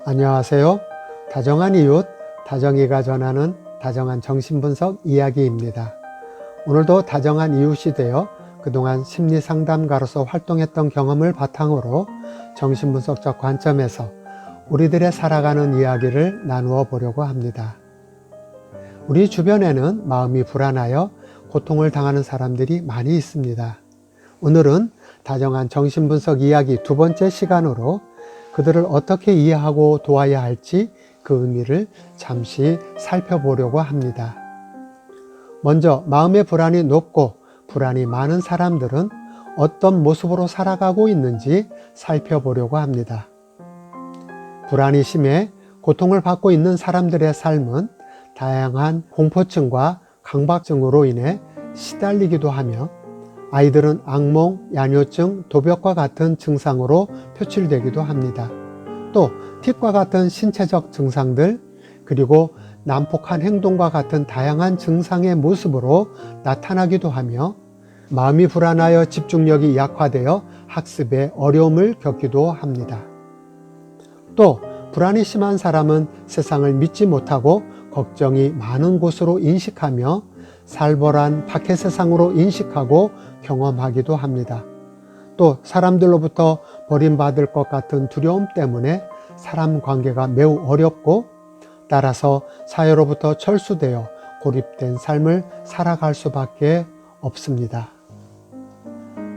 안녕하세요. 다정한 이웃, 다정이가 전하는 다정한 정신분석 이야기입니다. 오늘도 다정한 이웃이 되어 그동안 심리상담가로서 활동했던 경험을 바탕으로 정신분석적 관점에서 우리들의 살아가는 이야기를 나누어 보려고 합니다. 우리 주변에는 마음이 불안하여 고통을 당하는 사람들이 많이 있습니다. 오늘은 다정한 정신분석 이야기 두 번째 시간으로 그들을 어떻게 이해하고 도와야 할지 그 의미를 잠시 살펴보려고 합니다. 먼저 마음의 불안이 높고 불안이 많은 사람들은 어떤 모습으로 살아가고 있는지 살펴보려고 합니다. 불안이 심해 고통을 받고 있는 사람들의 삶은 다양한 공포증과 강박증으로 인해 시달리기도 하며 아이들은 악몽, 야뇨증, 도벽과 같은 증상으로 표출되기도 합니다. 또 틱과 같은 신체적 증상들, 그리고 난폭한 행동과 같은 다양한 증상의 모습으로 나타나기도 하며 마음이 불안하여 집중력이 약화되어 학습에 어려움을 겪기도 합니다. 또 불안이 심한 사람은 세상을 믿지 못하고 걱정이 많은 곳으로 인식하며 살벌한 밖의 세상으로 인식하고 경험하기도 합니다. 또 사람들로부터 버림받을 것 같은 두려움 때문에 사람 관계가 매우 어렵고 따라서 사회로부터 철수되어 고립된 삶을 살아갈 수밖에 없습니다.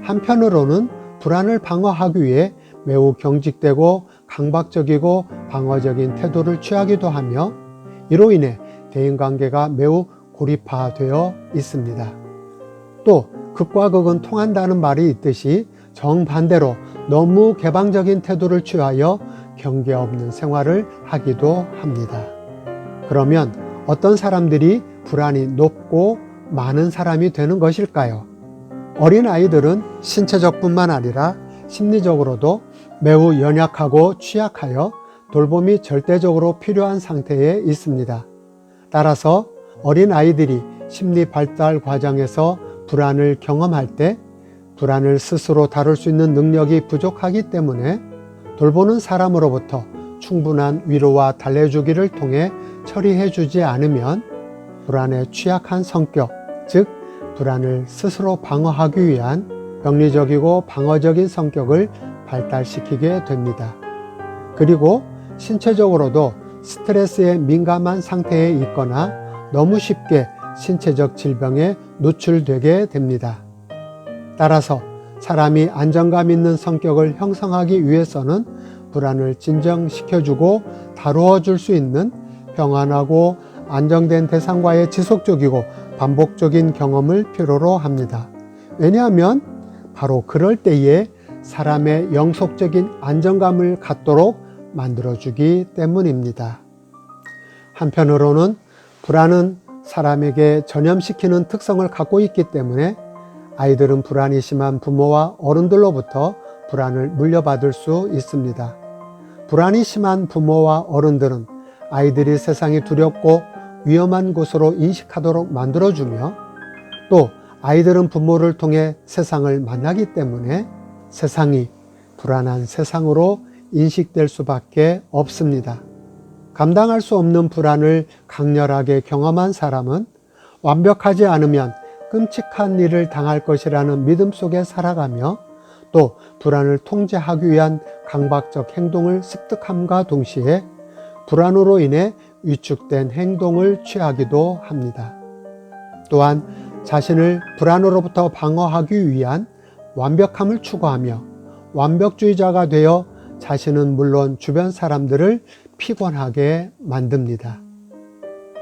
한편으로는 불안을 방어하기 위해 매우 경직되고 강박적이고 방어적인 태도를 취하기도 하며 이로 인해 대인관계가 매우 고립화되어 있습니다. 또 극과 극은 통한다는 말이 있듯이 정반대로 너무 개방적인 태도를 취하여 경계 없는 생활을 하기도 합니다. 그러면 어떤 사람들이 불안이 높고 많은 사람이 되는 것일까요? 어린 아이들은 신체적뿐만 아니라 심리적으로도 매우 연약하고 취약하여 돌봄이 절대적으로 필요한 상태에 있습니다. 따라서 어린 아이들이 심리 발달 과정에서 불안을 경험할 때 불안을 스스로 다룰 수 있는 능력이 부족하기 때문에 돌보는 사람으로부터 충분한 위로와 달래주기를 통해 처리해 주지 않으면 불안에 취약한 성격, 즉 불안을 스스로 방어하기 위한 병리적이고 방어적인 성격을 발달시키게 됩니다. 그리고 신체적으로도 스트레스에 민감한 상태에 있거나 너무 쉽게 신체적 질병에 노출되게 됩니다. 따라서 사람이 안정감 있는 성격을 형성하기 위해서는 불안을 진정시켜주고 다루어 줄 수 있는 평안하고 안정된 대상과의 지속적이고 반복적인 경험을 필요로 합니다. 왜냐하면 바로 그럴 때에 사람의 영속적인 안정감을 갖도록 만들어주기 때문입니다. 한편으로는 불안은 사람에게 전염시키는 특성을 갖고 있기 때문에 아이들은 불안이 심한 부모와 어른들로부터 불안을 물려받을 수 있습니다. 불안이 심한 부모와 어른들은 아이들이 세상이 두렵고 위험한 곳으로 인식하도록 만들어주며 또 아이들은 부모를 통해 세상을 만나기 때문에 세상이 불안한 세상으로 인식될 수밖에 없습니다. 감당할 수 없는 불안을 강렬하게 경험한 사람은 완벽하지 않으면 끔찍한 일을 당할 것이라는 믿음 속에 살아가며 또 불안을 통제하기 위한 강박적 행동을 습득함과 동시에 불안으로 인해 위축된 행동을 취하기도 합니다. 또한 자신을 불안으로부터 방어하기 위한 완벽함을 추구하며 완벽주의자가 되어 자신은 물론 주변 사람들을 피곤하게 만듭니다.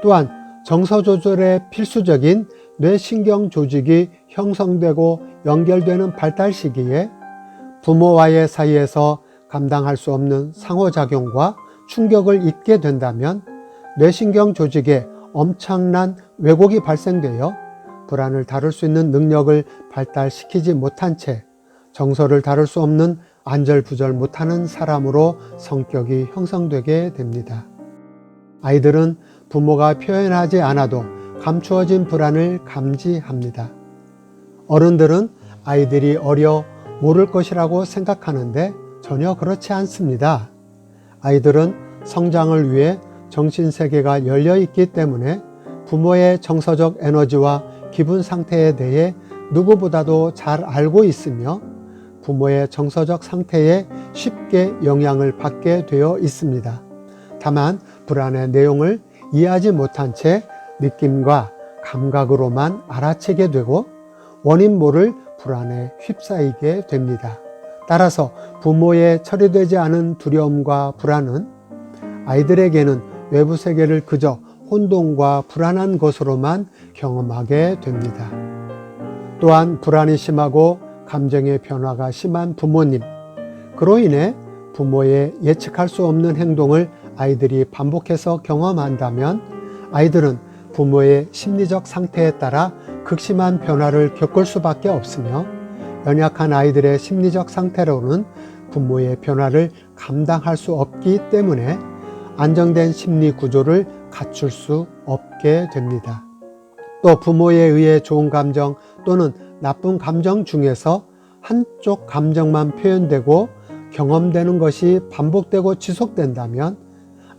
또한 정서 조절에 필수적인 뇌신경 조직이 형성되고 연결되는 발달 시기에 부모와의 사이에서 감당할 수 없는 상호작용과 충격을 입게 된다면 뇌신경 조직에 엄청난 왜곡이 발생되어 불안을 다룰 수 있는 능력을 발달시키지 못한 채 정서를 다룰 수 없는 안절부절 못하는 사람으로 성격이 형성되게 됩니다. 아이들은 부모가 표현하지 않아도 감추어진 불안을 감지합니다. 어른들은 아이들이 어려 모를 것이라고 생각하는데 전혀 그렇지 않습니다. 아이들은 성장을 위해 정신세계가 열려 있기 때문에 부모의 정서적 에너지와 기분 상태에 대해 누구보다도 잘 알고 있으며 부모의 정서적 상태에 쉽게 영향을 받게 되어 있습니다. 다만 불안의 내용을 이해하지 못한 채 느낌과 감각으로만 알아채게 되고 원인 모를 불안에 휩싸이게 됩니다. 따라서 부모의 처리되지 않은 두려움과 불안은 아이들에게는 외부 세계를 그저 혼돈과 불안한 것으로만 경험하게 됩니다. 또한 불안이 심하고 감정의 변화가 심한 부모님, 그로 인해 부모의 예측할 수 없는 행동을 아이들이 반복해서 경험한다면 아이들은 부모의 심리적 상태에 따라 극심한 변화를 겪을 수밖에 없으며 연약한 아이들의 심리적 상태로는 부모의 변화를 감당할 수 없기 때문에 안정된 심리 구조를 갖출 수 없게 됩니다. 또 부모에 의해 좋은 감정 또는 나쁜 감정 중에서 한쪽 감정만 표현되고 경험되는 것이 반복되고 지속된다면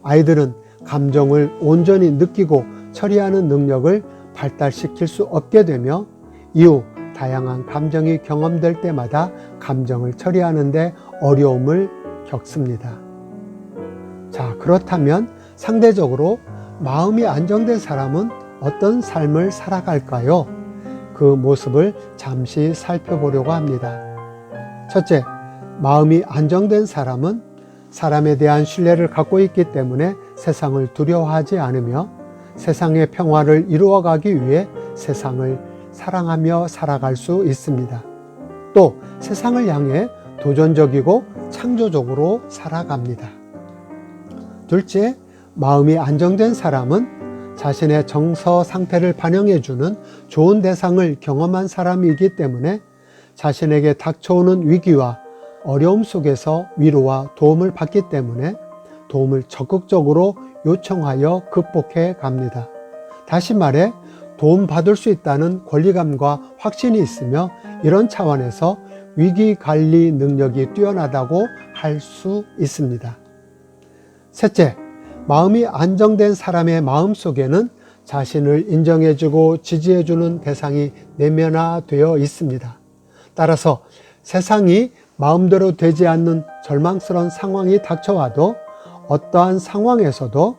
아이들은 감정을 온전히 느끼고 처리하는 능력을 발달시킬 수 없게 되며 이후 다양한 감정이 경험될 때마다 감정을 처리하는 데 어려움을 겪습니다. 자, 그렇다면 상대적으로 마음이 안정된 사람은 어떤 삶을 살아갈까요? 그 모습을 잠시 살펴보려고 합니다. 첫째, 마음이 안정된 사람은 사람에 대한 신뢰를 갖고 있기 때문에 세상을 두려워하지 않으며 세상의 평화를 이루어가기 위해 세상을 사랑하며 살아갈 수 있습니다. 또 세상을 향해 도전적이고 창조적으로 살아갑니다. 둘째, 마음이 안정된 사람은 자신의 정서 상태를 반영해주는 좋은 대상을 경험한 사람이기 때문에 자신에게 닥쳐오는 위기와 어려움 속에서 위로와 도움을 받기 때문에 도움을 적극적으로 요청하여 극복해 갑니다. 다시 말해 도움받을 수 있다는 권리감과 확신이 있으며 이런 차원에서 위기 관리 능력이 뛰어나다고 할 수 있습니다. 셋째, 마음이 안정된 사람의 마음 속에는 자신을 인정해주고 지지해주는 대상이 내면화되어 있습니다. 따라서 세상이 마음대로 되지 않는 절망스러운 상황이 닥쳐와도 어떠한 상황에서도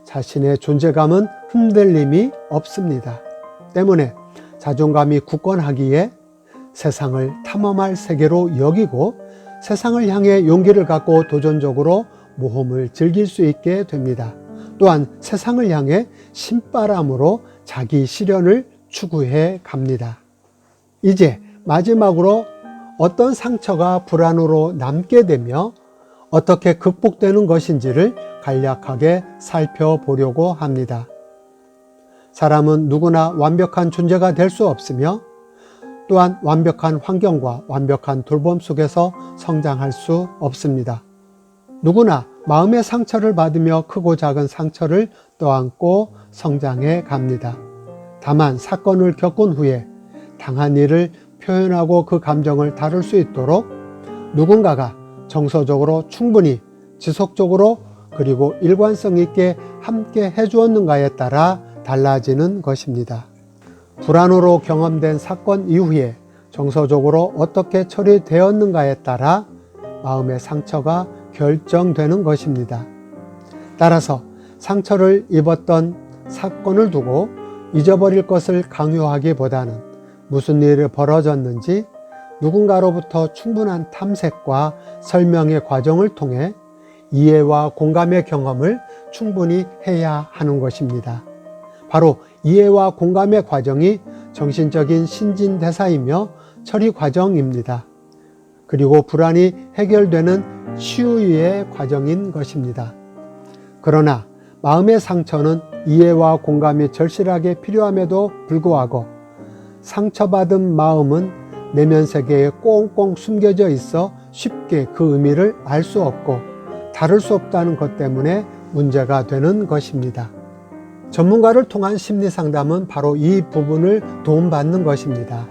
자신의 존재감은 흔들림이 없습니다. 때문에 자존감이 굳건하기에 세상을 탐험할 세계로 여기고 세상을 향해 용기를 갖고 도전적으로 모험을 즐길 수 있게 됩니다. 또한 세상을 향해 신바람으로 자기 실현을 추구해 갑니다. 이제 마지막으로 어떤 상처가 불안으로 남게 되며 어떻게 극복되는 것인지를 간략하게 살펴보려고 합니다. 사람은 누구나 완벽한 존재가 될 수 없으며 또한 완벽한 환경과 완벽한 돌봄 속에서 성장할 수 없습니다. 누구나 마음의 상처를 받으며 크고 작은 상처를 떠안고 성장해 갑니다. 다만 사건을 겪은 후에 당한 일을 표현하고 그 감정을 다룰 수 있도록 누군가가 정서적으로 충분히 지속적으로 그리고 일관성 있게 함께 해주었는가에 따라 달라지는 것입니다. 불안으로 경험된 사건 이후에 정서적으로 어떻게 처리되었는가에 따라 마음의 상처가 결정되는 것입니다. 따라서 상처를 입었던 사건을 두고 잊어버릴 것을 강요하기보다는 무슨 일이 벌어졌는지 누군가로부터 충분한 탐색과 설명의 과정을 통해 이해와 공감의 경험을 충분히 해야 하는 것입니다. 바로 이해와 공감의 과정이 정신적인 신진대사이며 처리 과정입니다. 그리고 불안이 해결되는 치유의 과정인 것입니다. 그러나 마음의 상처는 이해와 공감이 절실하게 필요함에도 불구하고 상처받은 마음은 내면 세계에 꽁꽁 숨겨져 있어 쉽게 그 의미를 알 수 없고 다룰 수 없다는 것 때문에 문제가 되는 것입니다. 전문가를 통한 심리 상담은 바로 이 부분을 도움받는 것입니다.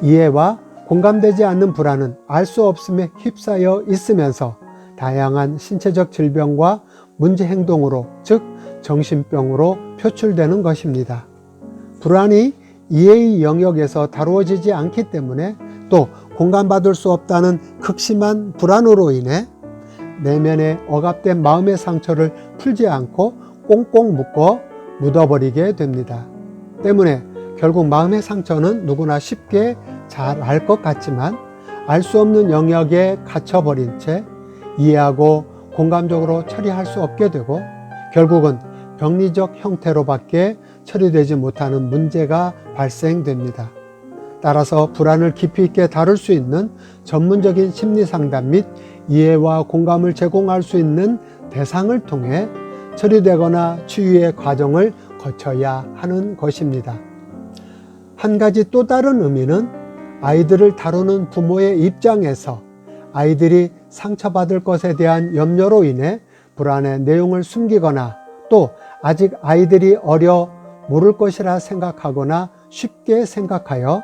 이해와 공감되지 않는 불안은 알 수 없음에 휩싸여 있으면서 다양한 신체적 질병과 문제 행동으로, 즉 정신병으로 표출되는 것입니다. 불안이 이해의 영역에서 다루어지지 않기 때문에 또 공감받을 수 없다는 극심한 불안으로 인해 내면에 억압된 마음의 상처를 풀지 않고 꽁꽁 묶어 묻어버리게 됩니다. 때문에 결국 마음의 상처는 누구나 쉽게 잘 알 것 같지만 알 수 없는 영역에 갇혀버린 채 이해하고 공감적으로 처리할 수 없게 되고 결국은 병리적 형태로밖에 처리되지 못하는 문제가 발생됩니다. 따라서 불안을 깊이 있게 다룰 수 있는 전문적인 심리 상담 및 이해와 공감을 제공할 수 있는 대상을 통해 처리되거나 치유의 과정을 거쳐야 하는 것입니다. 한 가지 또 다른 의미는 아이들을 다루는 부모의 입장에서 아이들이 상처받을 것에 대한 염려로 인해 불안의 내용을 숨기거나 또 아직 아이들이 어려 모를 것이라 생각하거나 쉽게 생각하여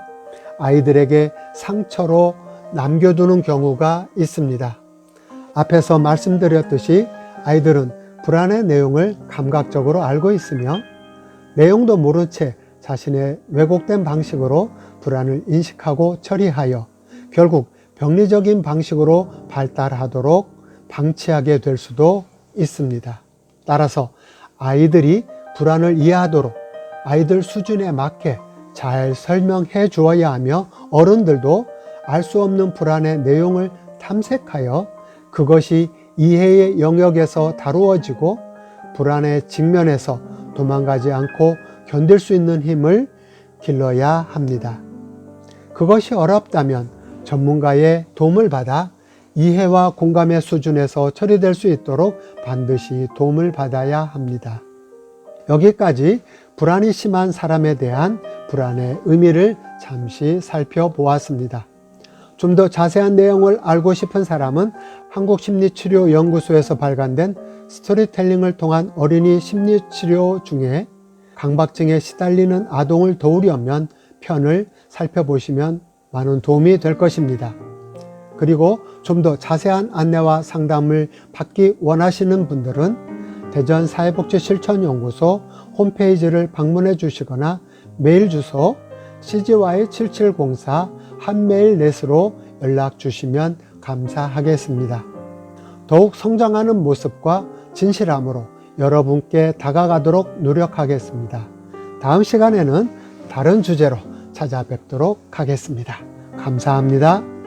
아이들에게 상처로 남겨두는 경우가 있습니다. 앞에서 말씀드렸듯이 아이들은 불안의 내용을 감각적으로 알고 있으며 내용도 모른 채 자신의 왜곡된 방식으로 불안을 인식하고 처리하여 결국 병리적인 방식으로 발달하도록 방치하게 될 수도 있습니다. 따라서 아이들이 불안을 이해하도록 아이들 수준에 맞게 잘 설명해 주어야 하며 어른들도 알 수 없는 불안의 내용을 탐색하여 그것이 이해의 영역에서 다루어지고 불안의 직면에서 도망가지 않고 견딜 수 있는 힘을 길러야 합니다. 그것이 어렵다면 전문가의 도움을 받아 이해와 공감의 수준에서 처리될 수 있도록 반드시 도움을 받아야 합니다. 여기까지 불안이 심한 사람에 대한 불안의 의미를 잠시 살펴보았습니다. 좀 더 자세한 내용을 알고 싶은 사람은 한국심리치료연구소에서 발간된 스토리텔링을 통한 어린이 심리치료 중에 강박증에 시달리는 아동을 도우려면 편을 살펴보시면 많은 도움이 될 것입니다. 그리고 좀 더 자세한 안내와 상담을 받기 원하시는 분들은 대전사회복지실천연구소 홈페이지를 방문해 주시거나 메일 주소 cgy7704@mail.net으로 연락 주시면 감사하겠습니다. 더욱 성장하는 모습과 진실함으로 여러분께 다가가도록 노력하겠습니다. 다음 시간에는 다른 주제로 찾아뵙도록 하겠습니다. 감사합니다.